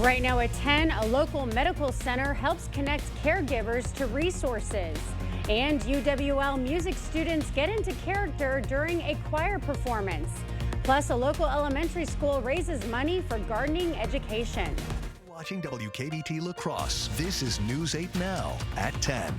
Right now at 10, a local medical center helps connect caregivers to resources. And UWL music students get into character during a choir performance. Plus, a local elementary school raises money for gardening education. Watching WKBT La Crosse, this is News 8 Now at 10.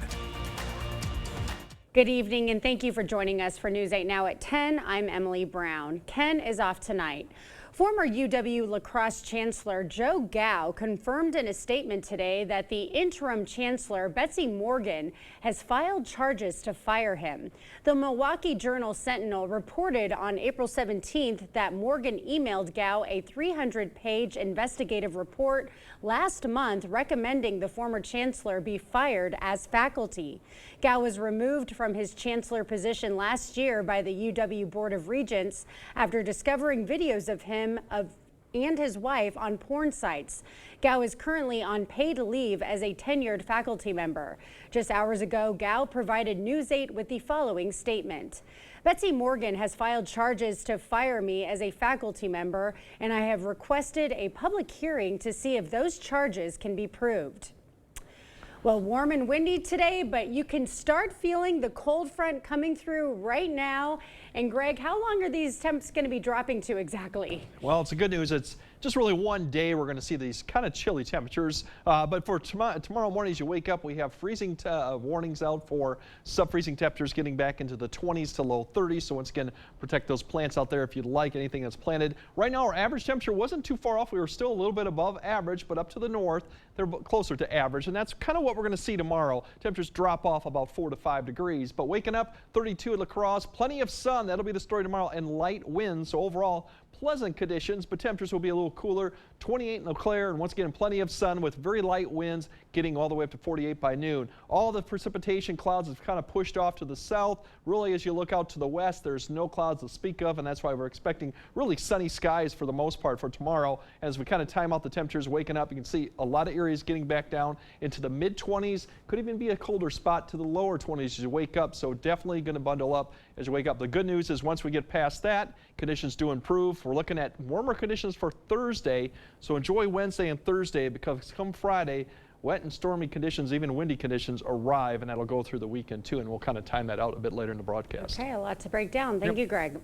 Good evening and thank you for joining us for News 8 Now at 10. I'm Emily Brown. Ken is off tonight. Former UW La Crosse Chancellor Joe Gao confirmed in a statement today that the interim chancellor, Betsy Morgan, has filed charges to fire him. The Milwaukee Journal-Sentinel reported on April 17th that Morgan emailed Gao a 300-page investigative report last month recommending the former chancellor be fired as faculty. Gao was removed from his chancellor position last year by the UW Board of Regents after discovering videos of him and his wife on porn sites. Gao is currently on paid leave as a tenured faculty member. Just hours ago, Gao provided News 8 with the following statement. Betsy Morgan has filed charges to fire me as a faculty member, and I have requested a public hearing to see if those charges can be proved. Well, warm and windy today, but you can start feeling the cold front coming through right now. And Greg, how long are these temps going to be dropping to exactly? Well, it's a good news. It's just really one day we're going to see these kind of chilly temperatures. But for tomorrow morning, as you wake up, we have freezing warnings out for sub-freezing temperatures getting back into the 20s to low 30s. So once again, protect those plants out there if you'd like anything that's planted. Right now, our average temperature wasn't too far off. We were still a little bit above average, but up to the north, they're closer to average. And that's kind of what we're going to see tomorrow. Temperatures drop off about 4 to 5 degrees. But waking up, 32 at La Crosse, plenty of sun. That'll be the story tomorrow, and light winds. So overall, pleasant conditions, but temperatures will be a little cooler. 28 in Eau Claire, and once again, plenty of sun with very light winds getting all the way up to 48 by noon. All the precipitation clouds have kind of pushed off to the south. Really, as you look out to the west, there's no clouds to speak of, and that's why we're expecting really sunny skies for the most part for tomorrow. As we kind of time out the temperatures waking up, you can see a lot of areas getting back down into the mid-20s. Could even be a colder spot to the lower 20s as you wake up, so definitely going to bundle up as you wake up. The good news is once we get past that, conditions do improve. We're looking at warmer conditions for Thursday, so enjoy Wednesday and Thursday because come Friday, wet and stormy conditions, even windy conditions arrive, and that'll go through the weekend too, and we'll kind of time that out a bit later in the broadcast. Okay, a lot to break down. Thank you, Greg.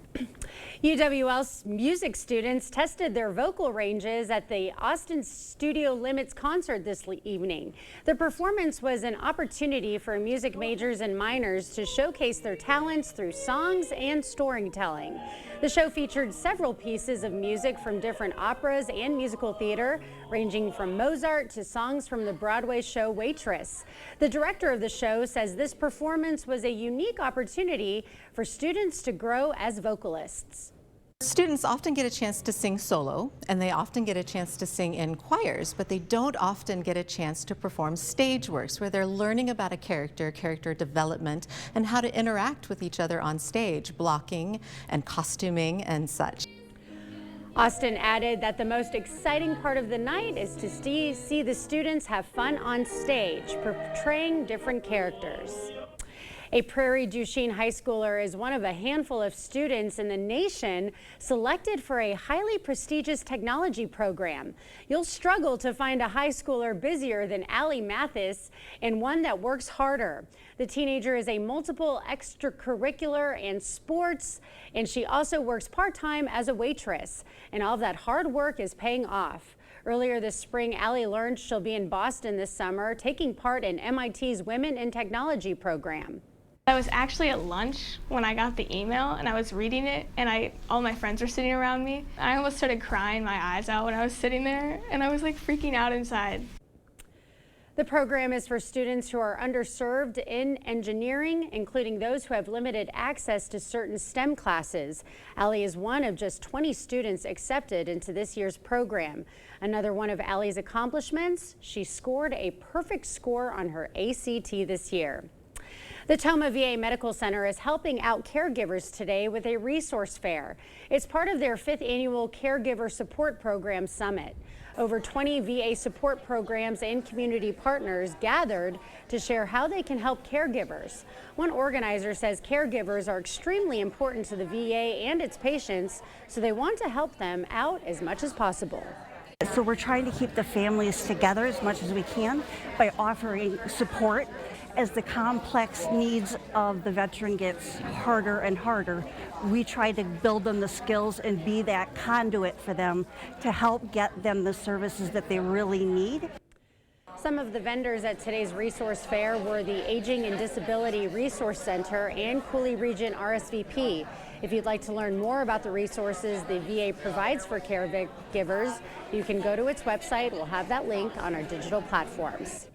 UWL's music students tested their vocal ranges at the Austin Studio Limits concert this evening. The performance was an opportunity for music majors and minors to showcase their talents through songs and storytelling. The show featured several pieces of music from different operas and musical theater, ranging from Mozart to songs from the Broadway show Waitress. The director of the show says this performance was a unique opportunity for students to grow as vocalists. Students often get a chance to sing solo, and they often get a chance to sing in choirs, but they don't often get a chance to perform stage works where they're learning about a character development, and how to interact with each other on stage, blocking and costuming and such. Austin added that the most exciting part of the night is to see the students have fun on stage, portraying different characters. A Prairie du Chien high schooler is one of a handful of students in the nation selected for a highly prestigious technology program. You'll struggle to find a high schooler busier than Allie Mathis and one that works harder. The teenager is a multiple extracurricular and sports, and she also works part-time as a waitress. And all of that hard work is paying off. Earlier this spring, Allie learned she'll be in Boston this summer, taking part in MIT's Women in Technology program. I was actually at lunch when I got the email, and I was reading it, and all my friends were sitting around me. I almost started crying my eyes out when I was sitting there, and I was like freaking out inside. The program is for students who are underserved in engineering, including those who have limited access to certain STEM classes. Allie is one of just 20 students accepted into this year's program. Another one of Allie's accomplishments, she scored a perfect score on her ACT this year. The Tomah VA Medical Center is helping out caregivers today with a resource fair. It's part of their 5th annual Caregiver Support Program Summit. Over 20 VA support programs and community partners gathered to share how they can help caregivers. One organizer says caregivers are extremely important to the VA and its patients, so they want to help them out as much as possible. So we're trying to keep the families together as much as we can by offering support as the complex needs of the veteran gets harder and harder. We try to build them the skills and be that conduit for them to help get them the services that they really need. Some of the vendors at today's resource fair were the Aging and Disability Resource Center and Coulee Region RSVP. If you'd like to learn more about the resources the VA provides for caregivers, you can go to its website. We'll have that link on our digital platforms.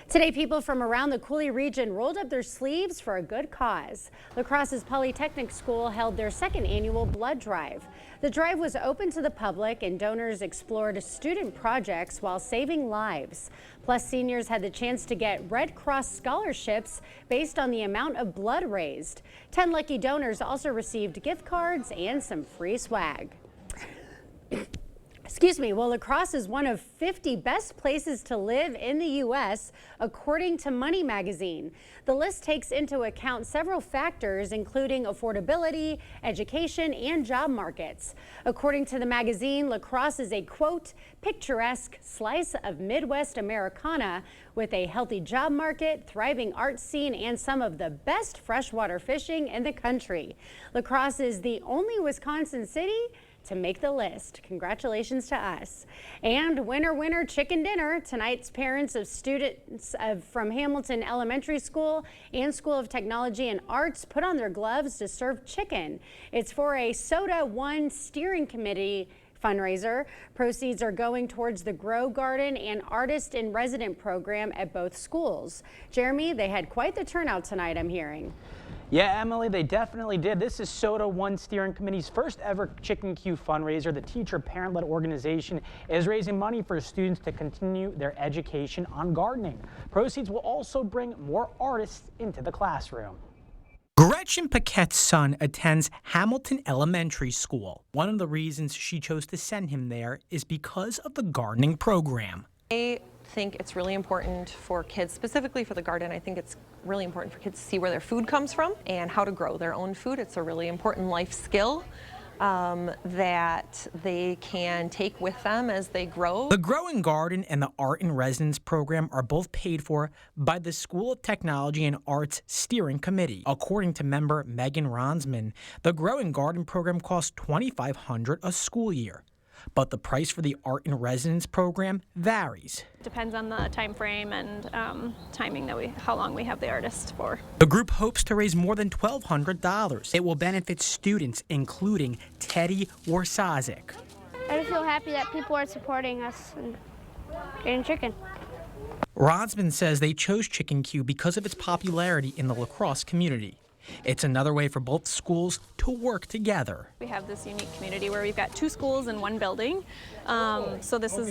Today, people from around the Coulee region rolled up their sleeves for a good cause. La Crosse's Polytechnic School held their second annual blood drive. The drive was open to the public and donors explored student projects while saving lives. Plus, seniors had the chance to get Red Cross scholarships based on the amount of blood raised. 10 lucky donors also received gift cards and some free swag. Excuse me. Well, La Crosse is one of 50 best places to live in the U.S., according to Money Magazine. The list takes into account several factors, including affordability, education, and job markets. According to the magazine, La Crosse is a, quote, picturesque slice of Midwest Americana with a healthy job market, thriving art scene, and some of the best freshwater fishing in the country. La Crosse is the only Wisconsin city to make the list. Congratulations to us. And winner, winner, chicken dinner. Tonight's parents of students from Hamilton Elementary School and School of Technology and Arts put on their gloves to serve chicken. It's for a Soda One Steering Committee fundraiser. Proceeds are going towards the Grow Garden and Artist in Resident program at both schools. Jeremy, they had quite the turnout tonight, I'm hearing. Yeah, Emily, they definitely did. This is Soda One Steering Committee's first ever Chicken Q fundraiser. The teacher parent-led organization is raising money for students to continue their education on gardening. Proceeds will also bring more artists into the classroom. Gretchen Paquette's son attends Hamilton Elementary School. One of the reasons she chose to send him there is because of the gardening program. I think it's really important for kids, specifically for the garden. I think it's really important for kids to see where their food comes from and how to grow their own food. It's a really important life skill that they can take with them as they grow. The Growing Garden and the Art in Residence program are both paid for by the School of Technology and Arts Steering Committee. According to member Megan Ronsman, the Growing Garden program costs $2,500 a school year. But the price for the Art in Residence program varies. Depends on the time frame and timing that how long we have the artist for. The group hopes to raise more than $1,200. It will benefit students, including Teddy Warsazik. I just feel happy that people are supporting us and getting chicken. Ronsman says they chose Chicken Q because of its popularity in the La Crosse community. It's another way for both schools to work together. We have this unique community where we've got 2 schools in one building. So this is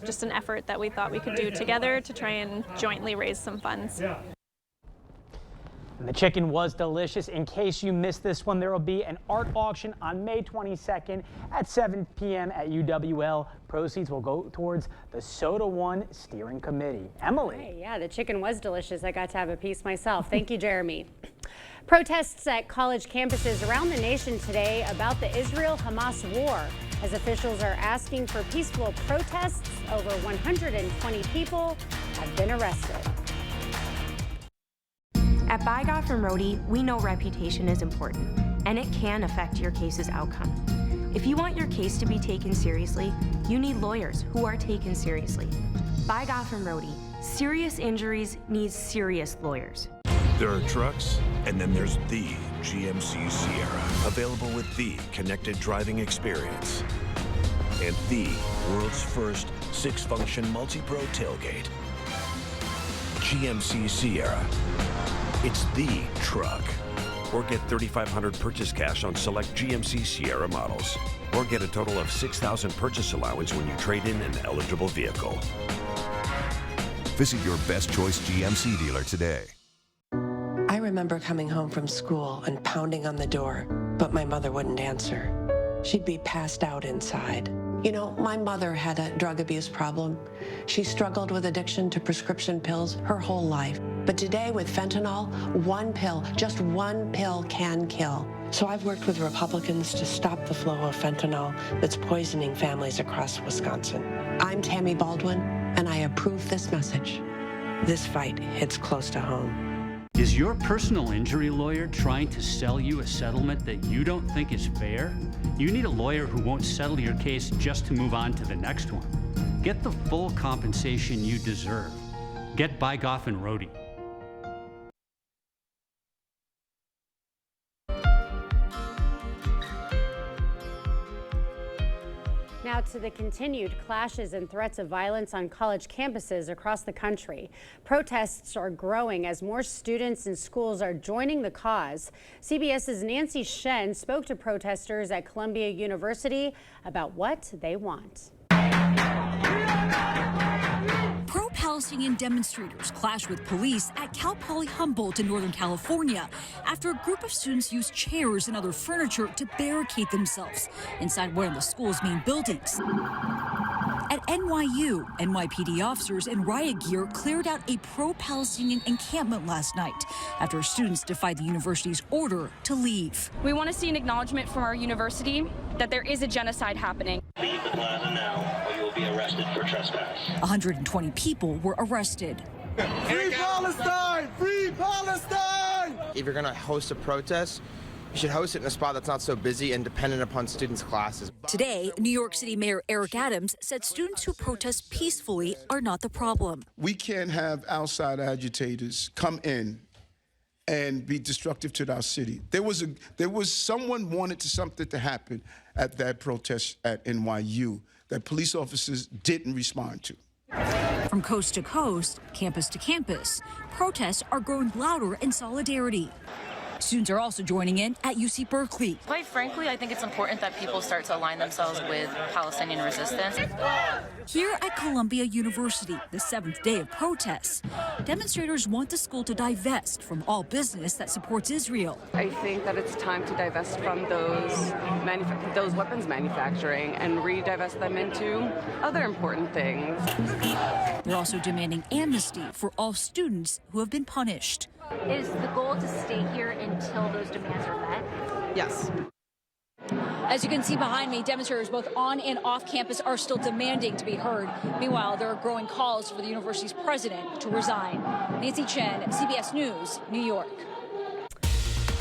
just an effort that we thought we could do together to try and jointly raise some funds. And the chicken was delicious. In case you missed this one, there will be an art auction on May 22nd at 7 p.m. at UWL. Proceeds will go towards the Soda One Steering Committee. Emily. Hey, yeah, the chicken was delicious. I got to have a piece myself. Thank you, Jeremy. Protests at college campuses around the nation today about the Israel-Hamas war, as officials are asking for peaceful protests. Over 120 people have been arrested. At By Goffin Rohde, we know reputation is important, and it can affect your case's outcome. If you want your case to be taken seriously, you need lawyers who are taken seriously. By Goffin Rohde, serious injuries need serious lawyers. There are trucks, and then there's the GMC Sierra, available with the connected driving experience and the world's first 6-function multi-pro tailgate. GMC Sierra. It's the truck. Or get $3,500 purchase cash on select GMC Sierra models. Or get a total of $6,000 purchase allowance when you trade in an eligible vehicle. Visit your best choice GMC dealer today. I remember coming home from school and pounding on the door, but my mother wouldn't answer. She'd be passed out inside. You know, my mother had a drug abuse problem. She struggled with addiction to prescription pills her whole life. But today with fentanyl, one pill, just one pill can kill. So I've worked with Republicans to stop the flow of fentanyl that's poisoning families across Wisconsin. I'm Tammy Baldwin, and I approve this message. This fight hits close to home. Is your personal injury lawyer trying to sell you a settlement that you don't think is fair? You need a lawyer who won't settle your case just to move on to the next one. Get the full compensation you deserve. Get Bygoff and Rohde. Now to the continued clashes and threats of violence on college campuses across the country. Protests are growing as more students and schools are joining the cause. CBS's Nancy Shen spoke to protesters at Columbia University about what they want. Pro-Palestinian demonstrators clashed with police at Cal Poly Humboldt in Northern California after a group of students used chairs and other furniture to barricade themselves inside one of the school's main buildings. At NYU, NYPD officers in riot gear cleared out a pro-Palestinian encampment last night after students defied the university's order to leave. We want to see an acknowledgement from our university that there is a genocide happening. Leave the plaza now, or you will be arrested for trespass. 120 people were arrested. Free Palestine! Free Palestine! If you're going to host a protest, you should host it in a spot that's not so busy and dependent upon students' classes. Today, New York City Mayor Eric Adams said students who protest peacefully are not the problem. We can't have outside agitators come in and be destructive to our city. There was someone wanted something to happen at that protest at NYU that police officers didn't respond to. From coast to coast, campus to campus, protests are growing louder in solidarity. Students are also joining in at UC Berkeley. Quite frankly, I think it's important that people start to align themselves with Palestinian resistance. Here at Columbia University, the 7th day of protests, demonstrators want the school to divest from all business that supports Israel. I think that it's time to divest from those weapons manufacturing and re-divest them into other important things. They're also demanding amnesty for all students who have been punished. Is the goal to stay here until those demands are met? Yes. As you can see behind me, demonstrators both on and off campus are still demanding to be heard. Meanwhile, there are growing calls for the university's president to resign. Nancy Chen, CBS News, New York.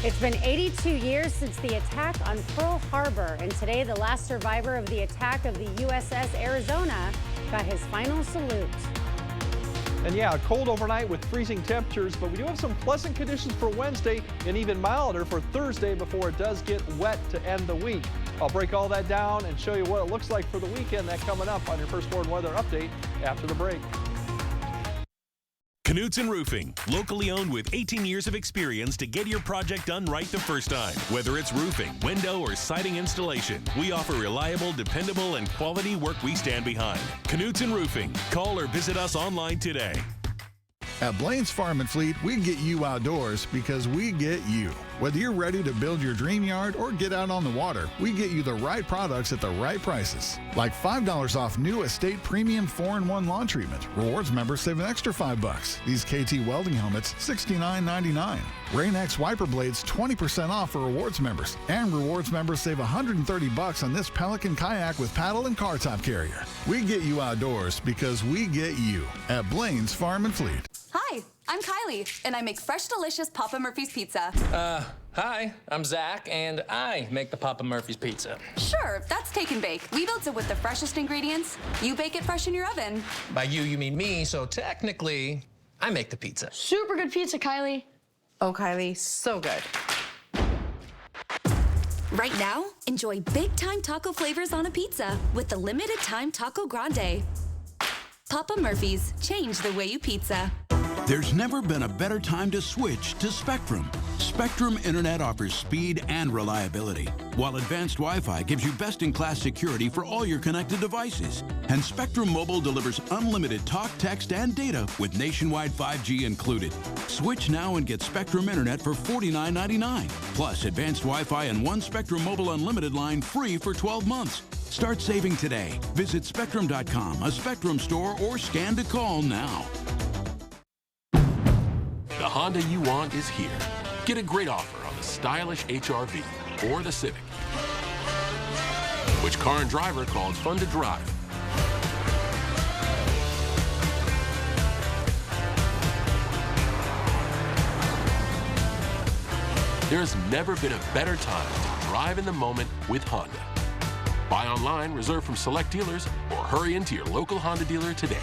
It's been 82 years since the attack on Pearl Harbor, and today the last survivor of the attack of the USS Arizona got his final salute. And yeah, cold overnight with freezing temperatures, but we do have some pleasant conditions for Wednesday and even milder for Thursday before it does get wet to end the week. I'll break all that down and show you what it looks like for the weekend. That coming up on your First Warn Weather Update after the break. Knutson Roofing, locally owned with 18 years of experience to get your project done right the first time. Whether it's roofing, window, or siding installation, we offer reliable, dependable, and quality work we stand behind. Knutson Roofing. Call or visit us online today. At Blaine's Farm and Fleet, we get you outdoors because we get you. Whether you're ready to build your dream yard or get out on the water, we get you the right products at the right prices. Like $5 off new Estate Premium 4-in-1 lawn treatment. Rewards members save an extra $5. These KT welding helmets, $69.99. Rain-X wiper blades, 20% off for rewards members. And rewards members save $130 on this Pelican kayak with paddle and car top carrier. We get you outdoors because we get you at Blaine's Farm and Fleet. Hi, I'm Kylie, and I make fresh, delicious Papa Murphy's pizza. Hi, I'm Zach, and I make the Papa Murphy's pizza. Sure, that's take and bake. We built it with the freshest ingredients. You bake it fresh in your oven. By you mean me, so technically, I make the pizza. Super good pizza, Kylie. Oh, Kylie, so good. Right now, enjoy big-time taco flavors on a pizza with the limited-time Taco Grande. Papa Murphy's, change the way you pizza. There's never been a better time to switch to Spectrum. Spectrum Internet offers speed and reliability, while advanced Wi-Fi gives you best-in-class security for all your connected devices. And Spectrum Mobile delivers unlimited talk, text, and data with nationwide 5G included. Switch now and get Spectrum Internet for $49.99, plus advanced Wi-Fi and one Spectrum Mobile Unlimited line free for 12 months. Start saving today. Visit Spectrum.com, a Spectrum store, or scan to call now. The Honda you want is here. Get a great offer on the stylish HR-V. or the Civic? Which car and driver called fun to drive? There's never been a better time to drive in the moment with Honda. Buy online, reserve from select dealers, or hurry into your local Honda dealer today.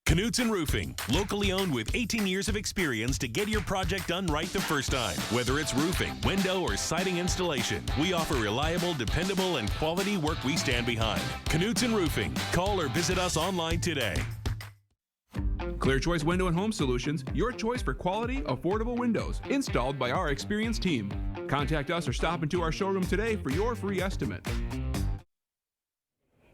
Knutson Roofing, locally owned with 18 years of experience to get your project done right the first time. Whether it's roofing, window, or siding installation, we offer reliable, dependable, and quality work we stand behind. Knutson Roofing. Call or visit us online today. Clear Choice Window and Home Solutions, your choice for quality, affordable windows, installed by our experienced team. Contact us or stop into our showroom today for your free estimate.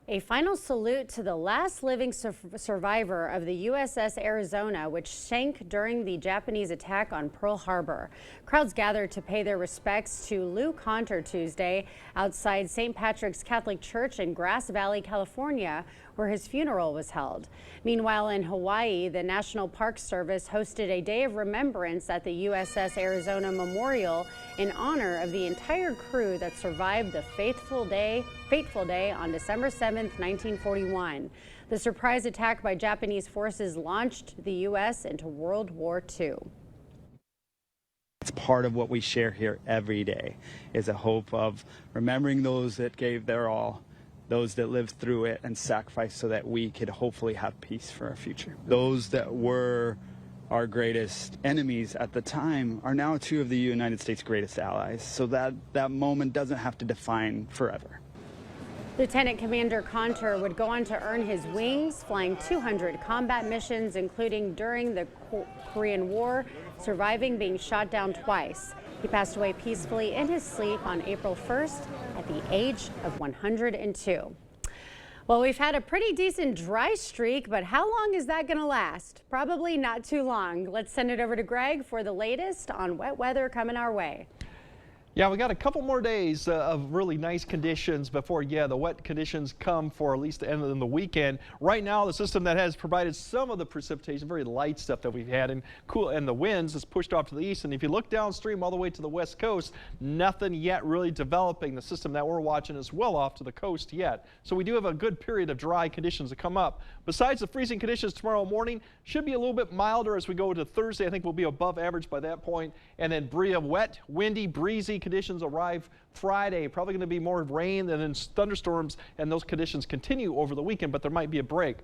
A final salute to the last living survivor of the USS Arizona, which sank during the Japanese attack on Pearl Harbor. Crowds gathered to pay their respects to Lou Conter Tuesday outside St. Patrick's Catholic Church in Grass Valley, California, where his funeral was held. Meanwhile, in Hawaii, the National Park Service hosted a day of remembrance at the USS Arizona Memorial in honor of the entire crew that survived the fateful day on December 7th, 1941. The surprise attack by Japanese forces launched the U.S. into World War II. It's part of what we share here every day, is a hope of remembering those that gave their all, those that lived through it and sacrificed so that we could hopefully have peace for our future. Those that were our greatest enemies at the time are now two of the United States' greatest allies, so that moment doesn't have to define forever. Lieutenant Commander Conter would go on to earn his wings, flying 200 combat missions, including during the Korean War, surviving being shot down twice. He passed away peacefully in his sleep on April 1st at the age of 102. Well, we've had a pretty decent dry streak, but how long is that going to last? Probably not too long. Let's send it over to Greg for the latest on wet weather coming our way. Yeah, we got a couple more days of really nice conditions before, the wet conditions come for at least the end of the weekend. Right now, the system that has provided some of the precipitation, very light stuff that we've had, and the winds is pushed off to the east. And if you look downstream all the way to the west coast, nothing yet really developing. The system that we're watching is well off to the coast yet. So we do have a good period of dry conditions to come up. Besides the freezing conditions tomorrow morning, should be a little bit milder as we go to Thursday. I think we'll be above average by that point. And then wet, windy, breezy conditions arrive Friday. Probably going to be more rain and then thunderstorms, and those conditions continue over the weekend, but there might be a break.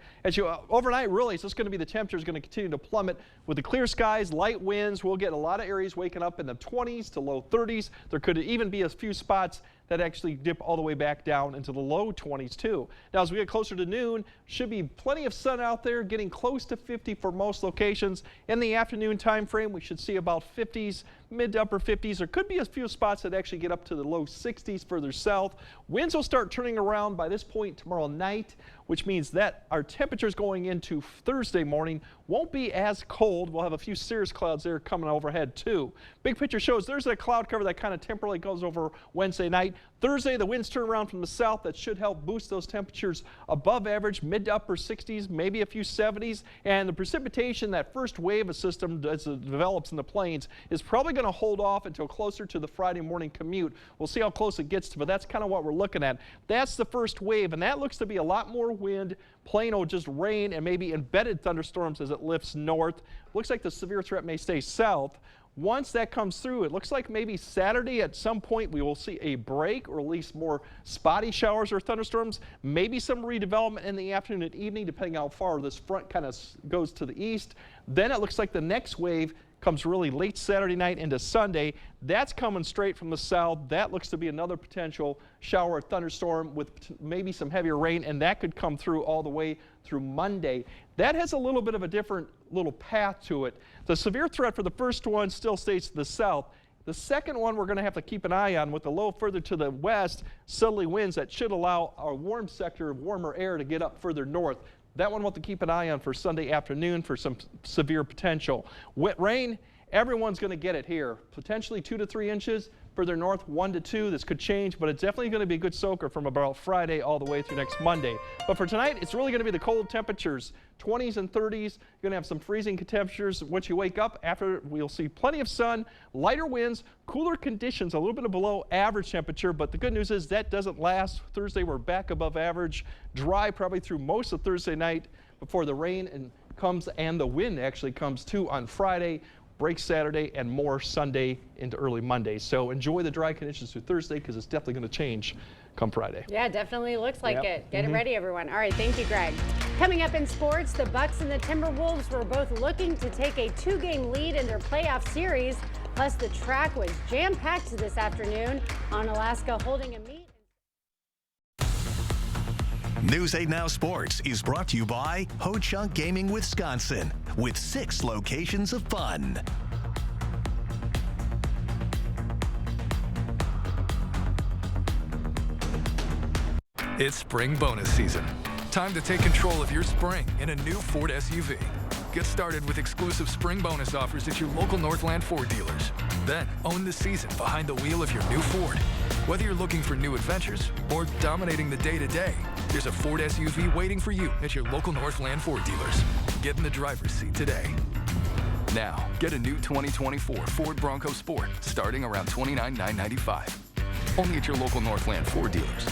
Overnight, really, it's just going to be the temperature is going to continue to plummet with the clear skies, light winds. We'll get a lot of areas waking up in the 20s to low 30s. There could even be a few spots that actually dip all the way back down into the low 20s too. Now, as we get closer to noon, should be plenty of sun out there, getting close to 50 for most locations. In the afternoon time frame, we should see about 50s, mid to upper 50s. There could be a few spots that actually get up to the low 60s further south. Winds will start turning around by this point tomorrow night, which means that our temperatures going into Thursday morning won't be as cold. We'll have a few cirrus clouds there coming overhead too. Big picture shows there's a cloud cover that kind of temporarily goes over Wednesday night. Thursday, the winds turn around from the south. That should help boost those temperatures above average, mid to upper 60s, maybe a few 70s. And the precipitation, that first wave of system as it develops in the plains, is probably going to hold off until closer to the Friday morning commute. We'll see how close it gets to, but that's kind of what we're looking at. That's the first wave, and that looks to be a lot more wind, plain old just rain, and maybe embedded thunderstorms as it lifts north. Looks like the severe threat may stay south. Once that comes through, it looks like maybe Saturday at some point we will see a break, or at least more spotty showers or thunderstorms, maybe some redevelopment in the afternoon and evening, depending on how far this front kind of goes to the east. Then it looks like the next wave comes really late Saturday night into Sunday. That's coming straight from the south. That looks to be another potential shower or thunderstorm with maybe some heavier rain, and that could come through all the way through Monday. That has a little bit of a different little path to it. The severe threat for the first one still stays to the south. The second one we're going to have to keep an eye on with the low further to the west, southerly winds that should allow our warm sector of warmer air to get up further north. That one we'll have to keep an eye on for Sunday afternoon for some severe potential. Wet rain, everyone's going to get it here. Potentially 2 to 3 inches, Further north, 1 to 2. This could change, but it's definitely going to be a good soaker from about Friday all the way through next Monday. But for tonight, it's really going to be the cold temperatures, 20s and 30s. You're going to have some freezing temperatures once you wake up. After, we'll see plenty of sun, lighter winds, cooler conditions, a little bit of below average temperature. But the good news is that doesn't last. Thursday, we're back above average. Dry probably through most of Thursday night before the rain comes and the wind actually comes too on Friday. Breaks Saturday and more Sunday into early Monday. So enjoy the dry conditions through Thursday because it's definitely going to change come Friday. Yeah, definitely looks like it. Get it ready, everyone. All right, thank you, Greg. Coming up in sports, the Bucks and the Timberwolves were both looking to take a 2-game lead in their playoff series. Plus, the track was jam-packed this afternoon on Alaska holding a meet. News 8 Now Sports is brought to you by Ho Chunk Gaming Wisconsin, with 6 locations of fun. It's spring bonus season. Time to take control of your spring in a new Ford SUV. Get started with exclusive spring bonus offers at your local Northland Ford dealers. Then own the season behind the wheel of your new Ford. Whether you're looking for new adventures or dominating the day-to-day, there's a Ford SUV waiting for you at your local Northland Ford dealers. Get in the driver's seat today. Now, get a new 2024 Ford Bronco Sport starting around $29,995. Only at your local Northland Ford dealers.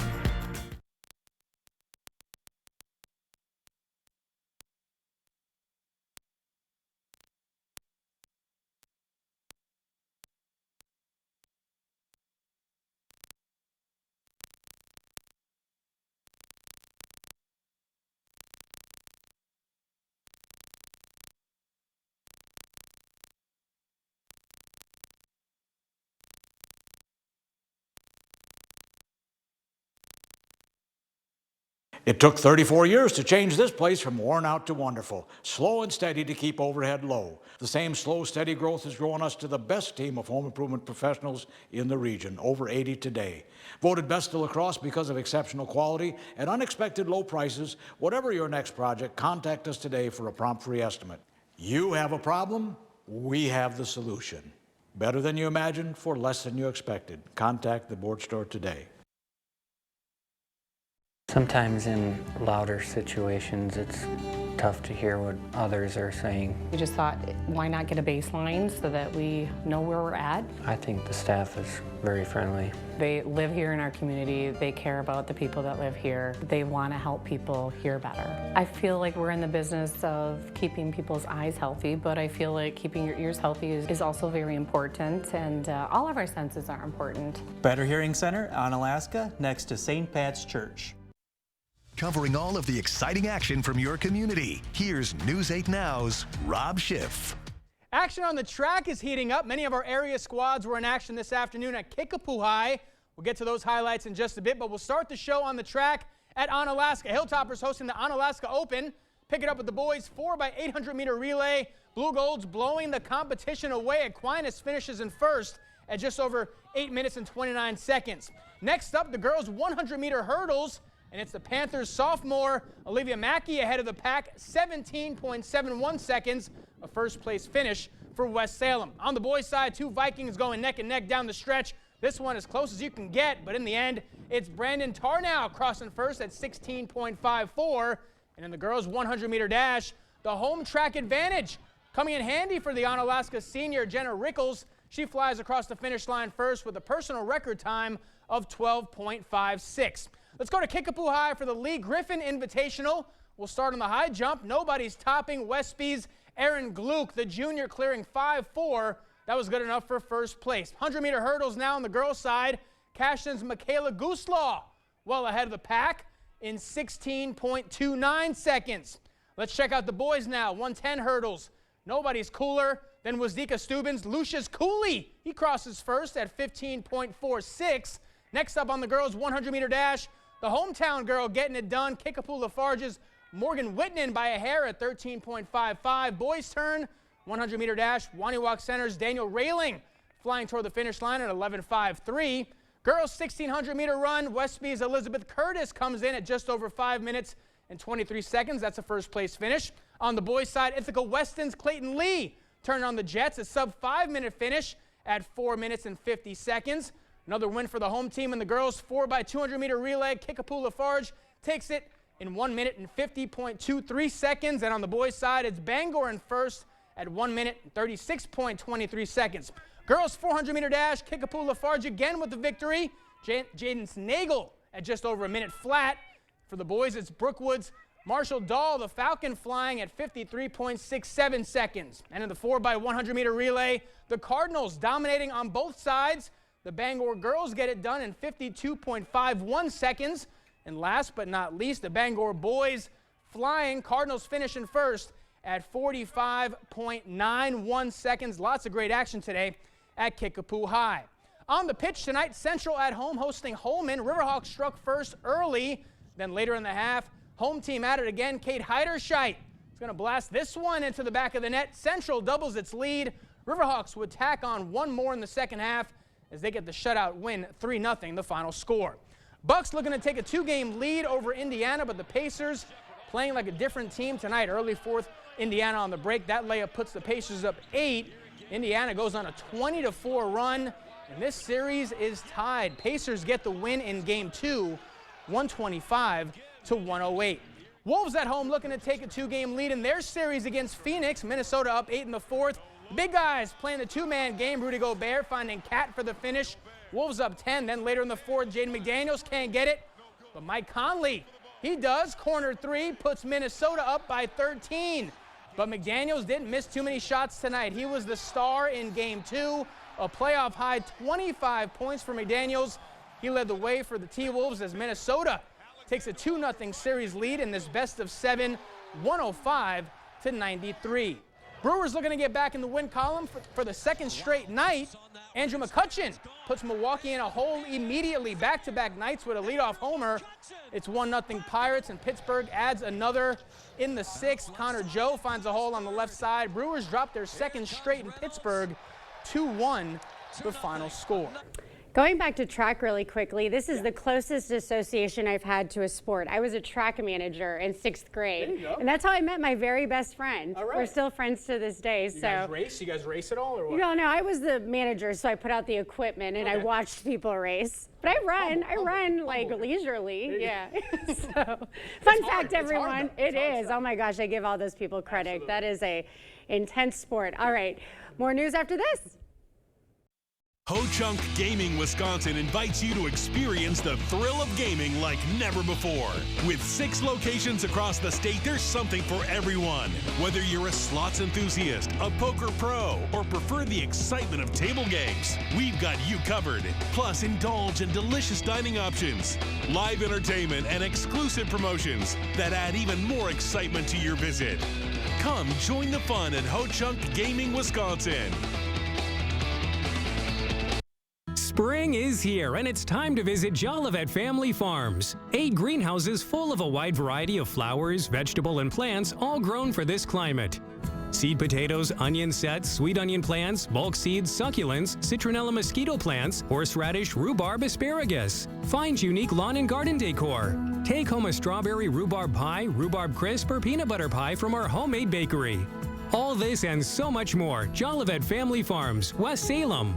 It took 34 years to change this place from worn out to wonderful, slow and steady to keep overhead low. The same slow, steady growth has grown us to the best team of home improvement professionals in the region, over 80 today. Voted best to La Crosse because of exceptional quality and unexpected low prices. Whatever your next project, contact us today for a prompt free estimate. You have a problem, we have the solution. Better than you imagined for less than you expected. Contact the board store today. Sometimes in louder situations, it's tough to hear what others are saying. We just thought, why not get a baseline so that we know where we're at? I think the staff is very friendly. They live here in our community. They care about the people that live here. They want to help people hear better. I feel like we're in the business of keeping people's eyes healthy, but I feel like keeping your ears healthy is also very important, and all of our senses are important. Better Hearing Center on Alaska, next to St. Pat's Church. Covering all of the exciting action from your community, here's News 8 Now's Rob Schiff. Action on the track is heating up. Many of our area squads were in action this afternoon at Kickapoo High. We'll get to those highlights in just a bit, but we'll start the show on the track at Onalaska. Hilltoppers hosting the Onalaska Open. Pick it up with the boys 4x800 meter relay. Blue Gold's blowing the competition away. Aquinas finishes in first at just over 8 minutes and 29 seconds. Next up, the girls 100 meter hurdles. And it's the Panthers sophomore Olivia Mackey ahead of the pack, 17.71 seconds, a first-place finish for West Salem. On the boys' side, 2 Vikings going neck and neck down the stretch. This one as close as you can get, but in the end, it's Brandon Tarnow crossing first at 16.54. And in the girls' 100-meter dash, the home track advantage coming in handy for the Onalaska senior Jenna Rickles. She flies across the finish line first with a personal record time of 12.56. Let's go to Kickapoo High for the Lee Griffin Invitational. We'll start on the high jump. Nobody's topping Westby's Aaron Gluck, the junior, clearing 5.4. That was good enough for first place. 100-meter hurdles now on the girls' side. Cashton's Michaela Gooslaw well ahead of the pack in 16.29 seconds. Let's check out the boys now. 110 hurdles. Nobody's cooler than Wazdika Steuben's Lucius Cooley. He crosses first at 15.46. Next up on the girls' 100-meter dash, the hometown girl getting it done. Kickapoo Lafarge's Morgan Whitman by a hair at 13.55. Boys' turn, 100-meter dash. Waniwak Center's Daniel Railing flying toward the finish line at 11.53. Girls' 1,600-meter run, Westby's Elizabeth Curtis comes in at just over 5 minutes and 23 seconds. That's a first-place finish. On the boys' side, Ithaca Weston's Clayton Lee turned on the Jets, a sub-5-minute finish at 4 minutes and 50 seconds. Another win for the home team in the girls 4x200 meter relay. Kickapoo Lafarge takes it in 1 minute and 50.23 seconds. And on the boys' side, it's Bangor in first at 1 minute and 36.23 seconds. Girls 400 meter dash. Kickapoo Lafarge again with the victory. Jaden Nagel at just over a minute flat. For the boys, it's Brookwood's Marshall Dahl, the Falcon, flying at 53.67 seconds. And in the 4x100 meter relay, the Cardinals dominating on both sides. The Bangor girls get it done in 52.51 seconds. And last but not least, the Bangor boys flying. Cardinals finish in first at 45.91 seconds. Lots of great action today at Kickapoo High. On the pitch tonight, Central at home hosting Holman. Riverhawks struck first early. Then later in the half, home team at it again. Kate Heiderscheit is going to blast this one into the back of the net. Central doubles its lead. Riverhawks would tack on one more in the second half as they get the shutout win, 3-0 the final score. Bucks looking to take a 2-game lead over Indiana, but the Pacers playing like a different team tonight. Early fourth, Indiana on the break. That layup puts the Pacers up 8. Indiana goes on a 20-4 run, and this series is tied. Pacers get the win in Game 2, 125-108. Wolves at home looking to take a 2-game lead in their series against Phoenix. Minnesota up 8 in the fourth. The big guys playing the two-man game. Rudy Gobert finding Cat for the finish. Wolves up 10. Then later in the fourth, Jaden McDaniels can't get it. But Mike Conley, he does. Corner three puts Minnesota up by 13. But McDaniels didn't miss too many shots tonight. He was the star in Game 2. A playoff high 25 points for McDaniels. He led the way for the T-Wolves as Minnesota takes a 2-0 series lead in this best-of-7, 105-93. Brewers looking to get back in the win column for the second straight night. Andrew McCutcheon puts Milwaukee in a hole immediately, back-to-back nights with a leadoff homer. It's 1-0 Pirates, and Pittsburgh adds another in the sixth. Connor Joe finds a hole on the left side. Brewers drop their second straight in Pittsburgh, 2-1 the final score. Going back to track really quickly, this is the closest association I've had to a sport. I was a track manager in 6th grade, There you go. and that's how I met my very best friend. All right. We're still friends to this day. You guys race at all, or what? No, I was the manager, so I put out the equipment and I watched people race. But I run like leisurely, yeah. So, fun fact, everyone, it is. Oh my gosh, I give all those people credit. Absolutely. That is a intense sport. All right, more news after this. Ho-Chunk Gaming Wisconsin invites you to experience the thrill of gaming like never before. With 6 locations across the state, there's something for everyone. Whether you're a slots enthusiast, a poker pro, or prefer the excitement of table games, we've got you covered. Plus, indulge in delicious dining options, live entertainment, and exclusive promotions that add even more excitement to your visit. Come join the fun at Ho-Chunk Gaming Wisconsin. Spring is here, and it's time to visit Jolivet Family Farms. 8 greenhouses full of a wide variety of flowers, vegetable, and plants, all grown for this climate. Seed potatoes, onion sets, sweet onion plants, bulk seeds, succulents, citronella mosquito plants, horseradish, rhubarb, asparagus. Find unique lawn and garden decor. Take home a strawberry rhubarb pie, rhubarb crisp, or peanut butter pie from our homemade bakery. All this and so much more. Jolivet Family Farms, West Salem.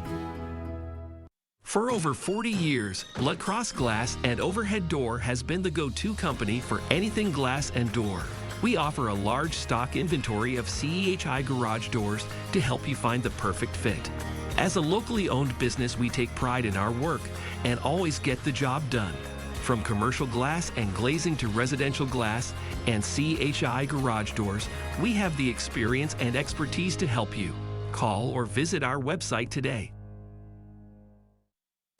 For over 40 years, Blood Cross Glass and Overhead Door has been the go-to company for anything glass and door. We offer a large stock inventory of CEHI garage doors to help you find the perfect fit. As a locally owned business, we take pride in our work and always get the job done. From commercial glass and glazing to residential glass and CEHI garage doors, we have the experience and expertise to help you. Call or visit our website today.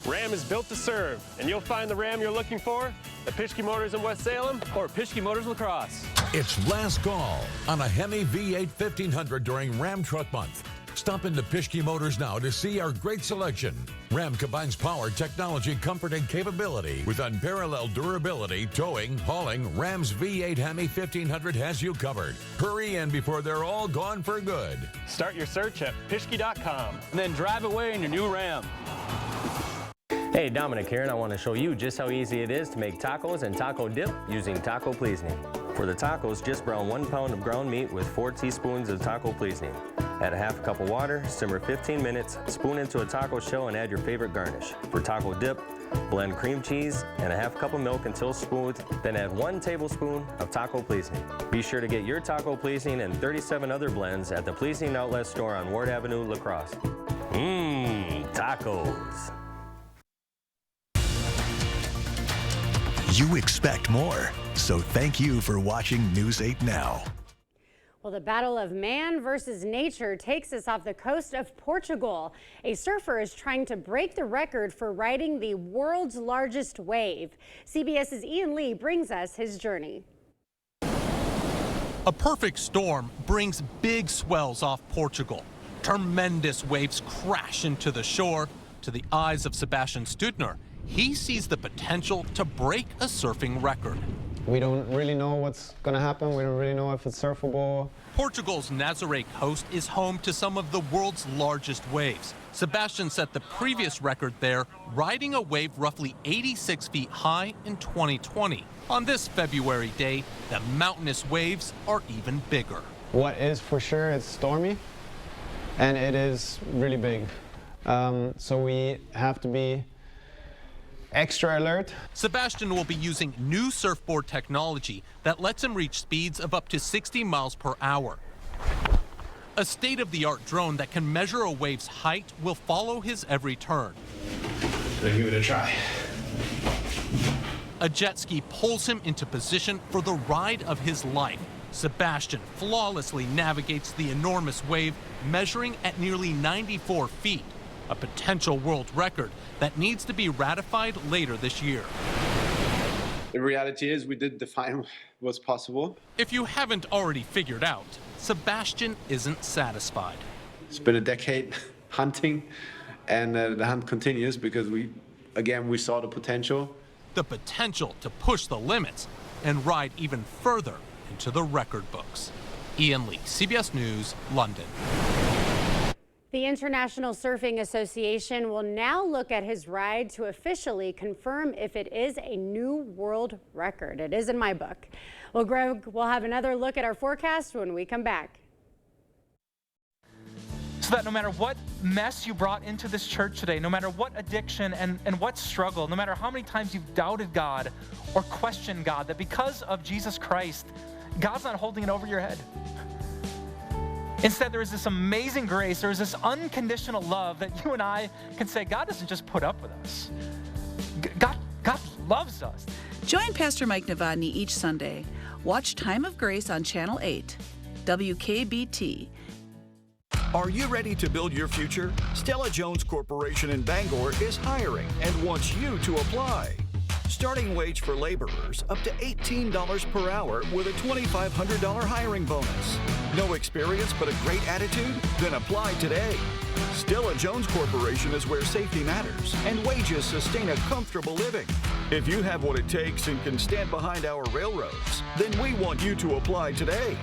Ram is built to serve, and you'll find the Ram you're looking for at Pischke Motors in West Salem or Pischke Motors La Crosse. It's last call on a Hemi V8 1500 during Ram Truck Month. Stop into Pischke Motors now to see our great selection. Ram combines power, technology, comfort, and capability with unparalleled durability, towing, hauling. Ram's V8 Hemi 1500 has you covered. Hurry in before they're all gone for good. Start your search at Pischke.com and then drive away in your new Ram. Hey, Dominic here, and I want to show you just how easy it is to make tacos and taco dip using taco seasoning. For the tacos, just brown 1 pound of ground meat with 4 teaspoons of taco seasoning. Add a half cup of water, simmer 15 minutes, spoon into a taco shell and add your favorite garnish. For taco dip, blend cream cheese and a half cup of milk until smooth, then add 1 tablespoon of taco pleasing. Be sure to get your taco pleasing and 37 other blends at the Pleasing Outlet store on Ward Avenue, La Crosse. Tacos. You expect more, so thank you for watching News 8 Now. Well, the battle of man versus nature takes us off the coast of Portugal. A surfer is trying to break the record for riding the world's largest wave. CBS's Ian Lee brings us his journey. A perfect storm brings big swells off Portugal. Tremendous waves crash into the shore. To the eyes of Sebastian Stutner, he sees the potential to break a surfing record. We don't really know what's going to happen. We don't really know if it's surfable. Portugal's Nazaré coast is home to some of the world's largest waves. Sebastian set the previous record there, riding a wave roughly 86 feet high in 2020. On this February day, the mountainous waves are even bigger. What is for sure, it's stormy, and it is really big. So we have to be extra alert. Sebastian will be using new surfboard technology that lets him reach speeds of up to 60 miles per hour. A state-of-the-art drone that can measure a wave's height will follow his every turn. Let's give it a try. A jet ski pulls him into position for the ride of his life. Sebastian flawlessly navigates the enormous wave, measuring at nearly 94 feet. A potential world record that needs to be ratified later this year. The reality is we did define what's possible. If you haven't already figured out, Sebastian isn't satisfied. It's been a decade hunting, and the hunt continues because we saw the potential. The potential to push the limits and ride even further into the record books. Ian Lee, CBS News, London. The International Surfing Association will now look at his ride to officially confirm if it is a new world record. It is in my book. Well, Greg, we'll have another look at our forecast when we come back. So that no matter what mess you brought into this church today, no matter what addiction and what struggle, no matter how many times you've doubted God or questioned God, that because of Jesus Christ, God's not holding it over your head. Instead, there is this amazing grace, there is this unconditional love that you and I can say, God doesn't just put up with us. God loves us. Join Pastor Mike Novotny each Sunday. Watch Time of Grace on Channel 8, WKBT. Are you ready to build your future? Stella Jones Corporation in Bangor is hiring and wants you to apply. Starting wage for laborers up to $18 per hour with a $2,500 hiring bonus. No experience but a great attitude? Then apply today. Stella Jones Corporation is where safety matters and wages sustain a comfortable living. If you have what it takes and can stand behind our railroads, then we want you to apply today.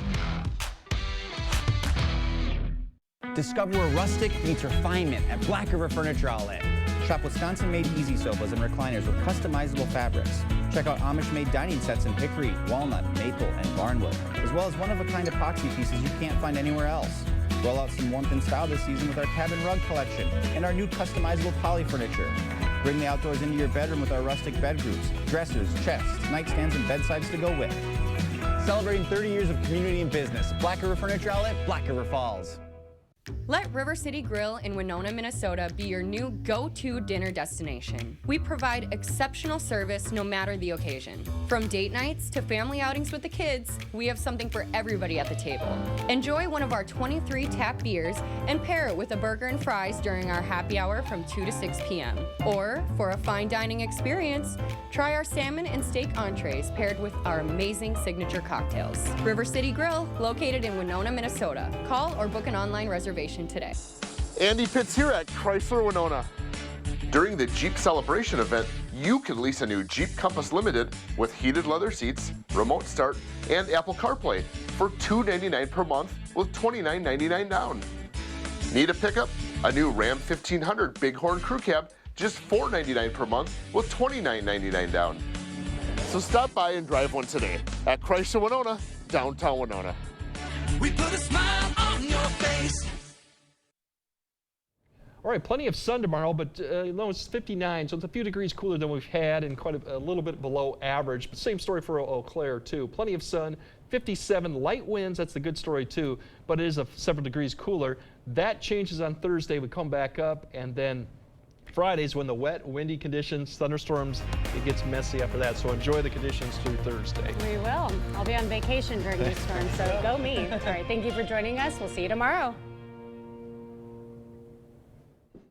Discover where rustic meets refinement at Black River Furniture Outlet. Shop Wisconsin-made easy sofas and recliners with customizable fabrics. Check out Amish-made dining sets in hickory, walnut, maple, and barnwood, as well as one-of-a-kind epoxy pieces you can't find anywhere else. Roll out some warmth and style this season with our cabin rug collection and our new customizable poly furniture. Bring the outdoors into your bedroom with our rustic bed groups, dressers, chests, nightstands, and bedsides to go with. Celebrating 30 years of community and business. Black River Furniture Outlet, Black River Falls. Let River City Grill in Winona, Minnesota be your new go-to dinner destination. We provide exceptional service no matter the occasion. From date nights to family outings with the kids, we have something for everybody at the table. Enjoy one of our 23 tap beers and pair it with a burger and fries during our happy hour from 2 to 6 p.m. Or, for a fine dining experience, try our salmon and steak entrees paired with our amazing signature cocktails. River City Grill, located in Winona, Minnesota. Call or book an online reservation today. Andy Pitts here at Chrysler Winona. During the Jeep Celebration event, you can lease a new Jeep Compass Limited with heated leather seats, remote start, and Apple CarPlay for $299 per month with $29.99 down. Need a pickup? A new Ram 1500 Bighorn Crew Cab, just $499 per month with $29.99 down. So stop by and drive one today at Chrysler Winona, downtown Winona. We put a smile on your face. All right, plenty of sun tomorrow, but low is 59, so it's a few degrees cooler than we've had and quite a little bit below average. But same story for Eau Claire, too. Plenty of sun, 57, light winds, that's the good story, too, but it is several degrees cooler. That changes on Thursday. We come back up, and then Friday's when the wet, windy conditions, thunderstorms, it gets messy after that. So enjoy the conditions through Thursday. We will. I'll be on vacation during these storms, so go me. All right, thank you for joining us. We'll see you tomorrow.